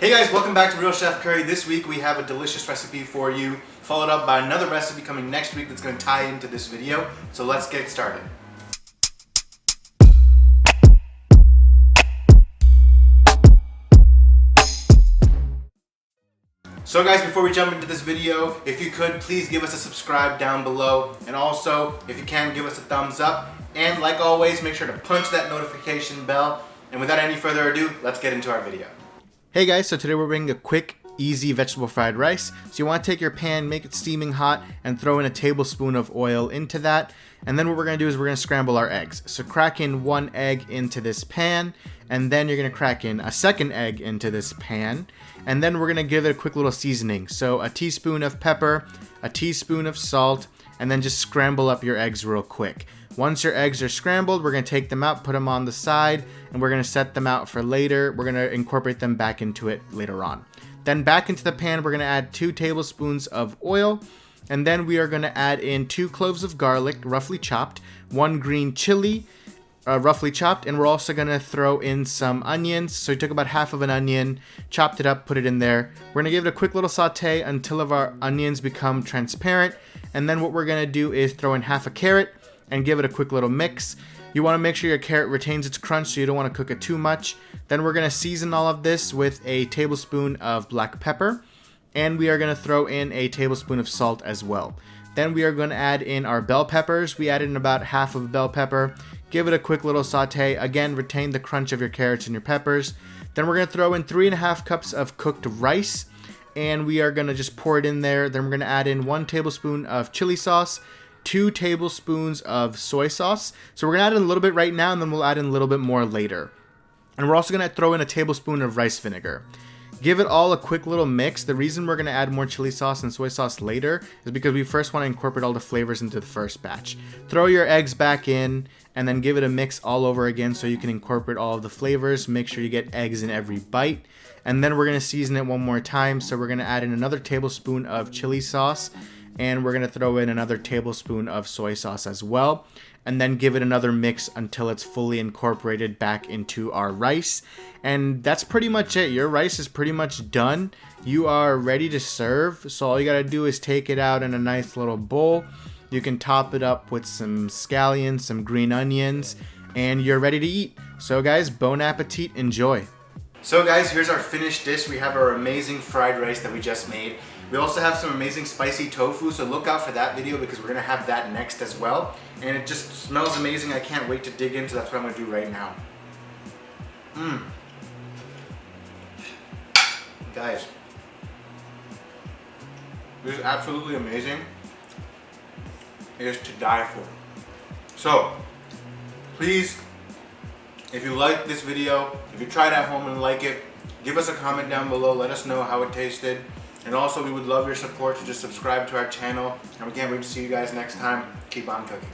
Hey guys, welcome back to Real Chef Curry. This week we have a delicious recipe for you, followed up by another recipe coming next week that's going to tie into this video. So let's get started. So guys, before we jump into this video, if you could, please give us a subscribe down below. And also, if you can, give us a thumbs up. And like always, make sure to punch that notification bell. And without any further ado, let's get into our video. Hey guys, so today we're making a quick, easy vegetable fried rice. So you want to take your pan, make it steaming hot, and throw in a tablespoon of oil into that. And then what we're going to do is we're going to scramble our eggs. So crack in one egg into this pan, and then you're going to crack in a second egg into this pan. And then we're going to give it a quick little seasoning. So a teaspoon of pepper, a teaspoon of salt, and then just scramble up your eggs real quick. Once your eggs are scrambled, we're going to take them out, put them on the side, and we're going to set them out for later. We're going to incorporate them back into it later on. Then back into the pan, we're going to add 2 tablespoons of oil, and then we are going to add in 2 cloves of garlic, roughly chopped, 1 green chili, roughly chopped, and we're also going to throw in some onions. So we took about half of an onion, chopped it up, put it in there. We're going to give it a quick little saute until our onions become transparent, and then what we're going to do is throw in half a carrot and give it a quick little mix. You want to make sure your carrot retains its crunch, so you don't want to cook it too much. Then we're going to season all of this with a tablespoon of black pepper, and we are going to throw in a tablespoon of salt as well. Then we are going to add in our bell peppers. We added in about half of a bell pepper. Give it a quick little saute. Again, retain the crunch of your carrots and your peppers. Then we're going to throw in 3.5 cups of cooked rice, and we are going to just pour it in there. Then we're going to add in 1 tablespoon of chili sauce, 2 tablespoons of soy sauce. So we're going to add in a little bit right now, and then we'll add in a little bit more later. And we're also going to throw in a tablespoon of rice vinegar. Give it all a quick little mix. The reason we're going to add more chili sauce and soy sauce later is because we first want to incorporate all the flavors into the first batch. Throw your eggs back in and then give it a mix all over again so you can incorporate all of the flavors. Make sure you get eggs in every bite. And then we're going to season it one more time. So we're going to add in another tablespoon of chili sauce, and we're going to throw in another tablespoon of soy sauce as well, and then give it another mix until it's fully incorporated back into our rice. And that's pretty much it. Your rice is pretty much done. You are ready to serve. So all you got to do is take it out in a nice little bowl. You can top it up with some scallions, some green onions, and you're ready to eat. So guys, bon appetit, enjoy. So guys, here's our finished dish. We have our amazing fried rice that we just made. We also have some amazing spicy tofu, so look out for that video because we're going to have that next as well. And it just smells amazing. I can't wait to dig into. That's what I'm going to do right now. Guys, this is absolutely amazing. It is to die for. So, please, if you like this video, if you tried at home and like it, give us a comment down below. Let us know how it tasted. And also, we would love your support to just subscribe to our channel. And we can't wait to see you guys next time. Keep on cooking.